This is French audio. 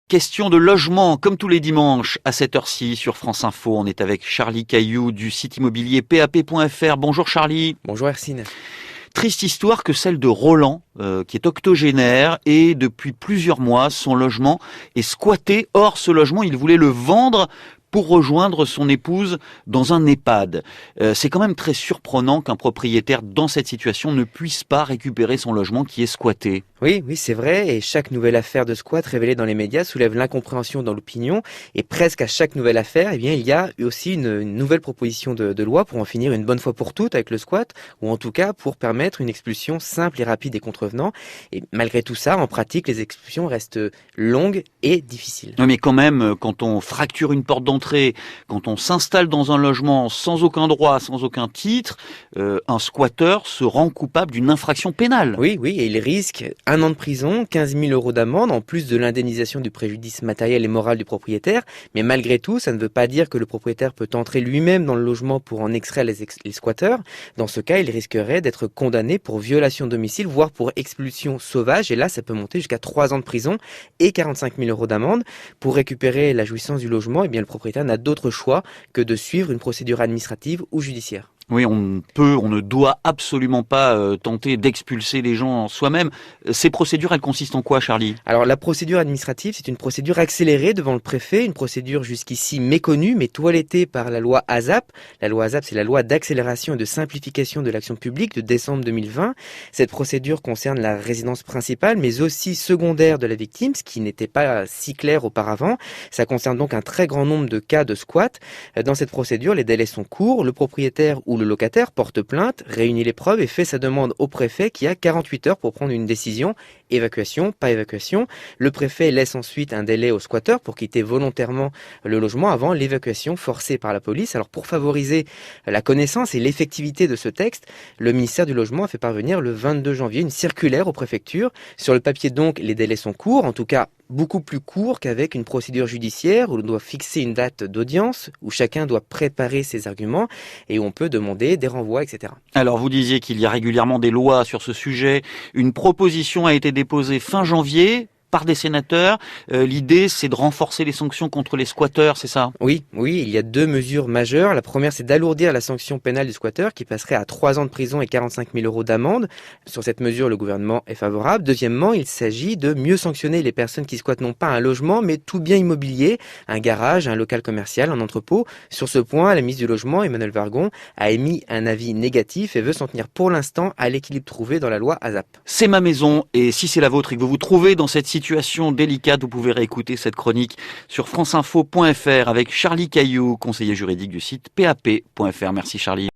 Question de logement, comme tous les dimanches à cette heure-ci sur France Info. On est avec Charlie Cailloux du site immobilier PAP.fr. Bonjour Charlie. Bonjour Hercine. Triste histoire que celle de Roland, qui est octogénaire et depuis plusieurs mois, son logement est squatté. Or, ce logement, il voulait le vendre pour rejoindre son épouse dans un EHPAD. C'est quand même très surprenant qu'un propriétaire dans cette situation ne puisse pas récupérer son logement qui est squatté. Oui, c'est vrai, et chaque nouvelle affaire de squat révélée dans les médias soulève l'incompréhension dans l'opinion, et presque à chaque nouvelle affaire, il y a aussi une nouvelle proposition de loi pour en finir une bonne fois pour toutes avec le squat, ou en tout cas pour permettre une expulsion simple et rapide des contrevenants. Et malgré tout ça, en pratique, les expulsions restent longues et difficiles. Oui, mais quand même, quand on fracture une porte d'entrée, quand on s'installe dans un logement sans aucun droit, sans aucun titre, un squatteur se rend coupable d'une infraction pénale. Oui, et il risque 1 an de prison, 15 000 euros d'amende, en plus de l'indemnisation du préjudice matériel et moral du propriétaire. Mais malgré tout, ça ne veut pas dire que le propriétaire peut entrer lui-même dans le logement pour en extraire les squatteurs. Dans ce cas, il risquerait d'être condamné pour violation de domicile, voire pour expulsion sauvage. Et là, ça peut monter jusqu'à 3 ans de prison et 45 000 euros d'amende. Pour récupérer la jouissance du logement, le propriétaire n'a d'autre choix que de suivre une procédure administrative ou judiciaire. Oui, on ne doit absolument pas tenter d'expulser les gens soi-même. Ces procédures, elles consistent en quoi, Charlie ? Alors, la procédure administrative, c'est une procédure accélérée devant le préfet, une procédure jusqu'ici méconnue, mais toilettée par la loi ASAP. La loi ASAP, c'est la loi d'accélération et de simplification de l'action publique de décembre 2020. Cette procédure concerne la résidence principale, mais aussi secondaire de la victime, ce qui n'était pas si clair auparavant. Ça concerne donc un très grand nombre de cas de squat. Dans cette procédure, les délais sont courts. Le propriétaire ou le locataire porte plainte, réunit les preuves et fait sa demande au préfet qui a 48 heures pour prendre une décision. Évacuation, pas évacuation. Le préfet laisse ensuite un délai au squatteur pour quitter volontairement le logement avant l'évacuation forcée par la police. Alors pour favoriser la connaissance et l'effectivité de ce texte, le ministère du Logement a fait parvenir le 22 janvier une circulaire aux préfectures. Sur le papier donc, les délais sont courts, en tout cas beaucoup plus court qu'avec une procédure judiciaire où on doit fixer une date d'audience, où chacun doit préparer ses arguments et où on peut demander des renvois, etc. Alors vous disiez qu'il y a régulièrement des lois sur ce sujet. Une proposition a été déposée fin janvier par des sénateurs. L'idée, c'est de renforcer les sanctions contre les squatteurs, c'est ça ? Oui, il y a 2 mesures majeures. La première, c'est d'alourdir la sanction pénale du squatteur qui passerait à 3 ans de prison et 45 000 euros d'amende. Sur cette mesure, le gouvernement est favorable. Deuxièmement, il s'agit de mieux sanctionner les personnes qui squattent non pas un logement, mais tout bien immobilier, un garage, un local commercial, un entrepôt. Sur ce point, la ministre du Logement, Emmanuelle Wargon, a émis un avis négatif et veut s'en tenir pour l'instant à l'équilibre trouvé dans la loi ASAP. C'est ma maison, et si c'est la vôtre et que vous vous trouvez dans cette situation délicate, vous pouvez réécouter cette chronique sur franceinfo.fr avec Charlie Cailloux, conseiller juridique du site PAP.fr. Merci Charlie.